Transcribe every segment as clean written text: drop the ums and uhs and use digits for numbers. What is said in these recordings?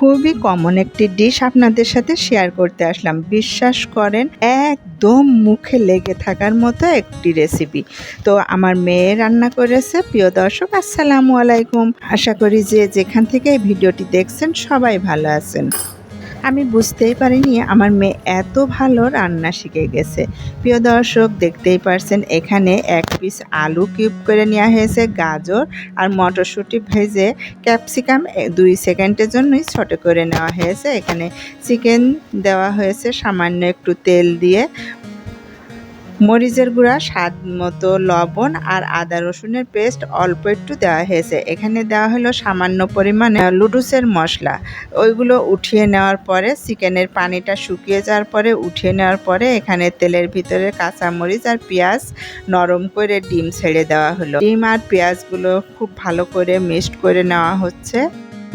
খুবই কমন একটি ডিশ আপনাদের সাথে শেয়ার করতে আসলাম। বিশ্বাস করেন একদম মুখে লেগে থাকার মতো একটি রেসিপি। তো আমার মেয়ে রান্না করেছে। প্রিয় দর্শক, আসসালামু আলাইকুম। আশা করি যে যেখান থেকে এই ভিডিওটি দেখছেন সবাই ভালো আছেন। আমি বুঝতেই পারিনি আমার মেয়ে এত ভালো রান্না শিখে গেছে। প্রিয় দর্শক, দেখতেই পারছেন এখানে এক পিস আলু কিউব করে নেওয়া হয়েছে, গাজর আর মটরশুঁটি ভেজে ক্যাপসিকাম 2 সেকেন্ডের জন্যই ছোট করে নেওয়া হয়েছে। এখানে চিকেন দেওয়া হয়েছে সামান্য একটু তেল দিয়ে, মরিচের গুঁড়া স্বাদ মতো, লবণ আর আদা রসুনের পেস্ট অল্প একটু দেওয়া হয়েছে। এখানে দেওয়া হলো সামান্য পরিমাণে লুডুসের মশলা। ওইগুলো উঠিয়ে নেওয়ার পরে চিকেনের পানিটা শুকিয়ে যাওয়ার পরে উঠিয়ে নেওয়ার পরে এখানে তেলের ভিতরে কাঁচামরিচ আর পেঁয়াজ নরম করে ডিম ছেড়ে দেওয়া হলো। ডিম আর পেঁয়াজগুলো খুব ভালো করে মিক্সড করে নেওয়া হচ্ছে।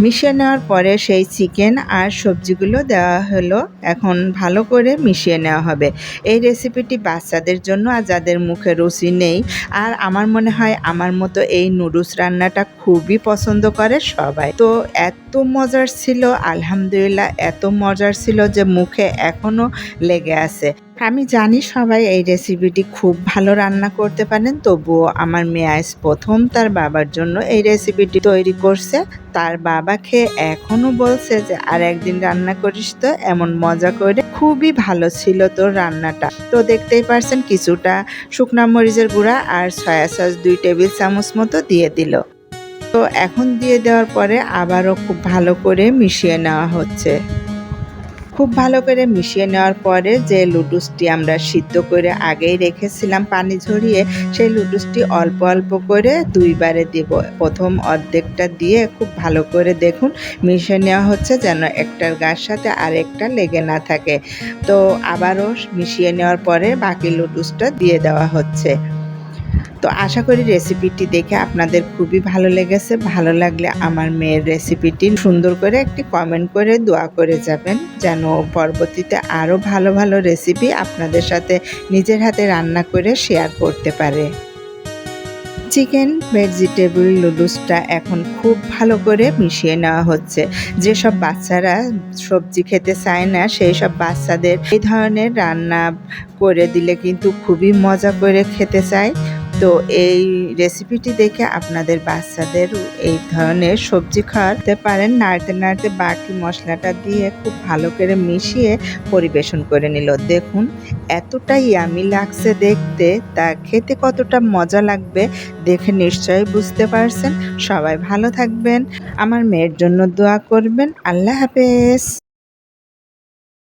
মিশিয়ে নেওয়ার পরে সেই চিকেন আর সবজিগুলো দেওয়া হলো। এখন ভালো করে মিশিয়ে নেওয়া হবে। এই রেসিপিটি বাচ্চাদের জন্য, আর যাদের মুখে রুচি নেই, আর আমার মনে হয় আমার মতো এই নুডলস রান্নাটা খুবই পছন্দ করে সবাই। তো এত মজার ছিল, আলহামদুলিল্লাহ এত মজার ছিল যে মুখে এখনও লেগে আছে। আমি জানি সবাই এই রেসিপিটি খুব ভালো রান্না করতে পারেন, তবুও আমার মেয়ে আজ প্রথম তার বাবার জন্য এই রেসিপিটি তৈরি করছে। তার বাবা খেয়ে এখনও বলছে যে আর একদিন রান্না করিস তো, এমন মজা করে। খুবই ভালো ছিল তোর রান্নাটা। তো দেখতেই পারছেন কিছুটা শুকনা মরিচের গুঁড়া আর সয়া সস 2 টেবিল চামচ মতো দিয়ে দিল। তো এখন দিয়ে দেওয়ার পরে আবারও খুব ভালো করে মিশিয়ে নেওয়া হচ্ছে। খুব ভালো করে মিশিয়ে নেওয়ার পরে যে লুডুসটি আমরা সিদ্ধ করে আগেই রেখেছিলাম পানি ঝরিয়ে, সেই লুডুসটি অল্প অল্প করে 2 বারে দেব। প্রথম অর্ধেকটা দিয়ে খুব ভালো করে দেখুন মিশিয়ে নেওয়া হচ্ছে, যেন একটার গায়ের সাথে আরেকটা লেগে না থাকে। তো আবারও মিশিয়ে নেওয়ার পরে বাকি লুডুসটা দিয়ে দেওয়া হচ্ছে। তো আশা করি রেসিপিটি দেখে আপনাদের খুবই ভালো লেগেছে। ভালো লাগলে আমার মেয়ের রেসিপিটি সুন্দর করে একটি কমেন্ট করে দোয়া করে যাবেন, যেন পরবর্তীতে আরও ভালো ভালো রেসিপি আপনাদের সাথে নিজের হাতে রান্না করে শেয়ার করতে পারে। চিকেন ভেজিটেবল নুডলসটা এখন খুব ভালো করে মিশিয়ে নেওয়া হচ্ছে। যেসব বাচ্চারা সবজি খেতে চায় না, সেই সব বাচ্চাদের এই ধরনের রান্না করে দিলে কিন্তু খুবই মজা করে খেতে চায়। তো এই রেসিপিটি দেখে আপনাদের বাচ্চাদের এই ধরনের সবজি খাওয়াতে পারেন। নাড়তে নাড়তে বাকি মশলাটা দিয়ে খুব ভালো করে মিশিয়ে পরিবেশন করে নিল। দেখুন এতটাই ইয়ামি লাগছে দেখতে, তা খেতে কতটা মজা লাগবে দেখে নিশ্চয়ই বুঝতে পারছেন। সবাই ভালো থাকবেন, আমার মেয়ের জন্য দোয়া করবেন। আল্লাহ হাফেজ।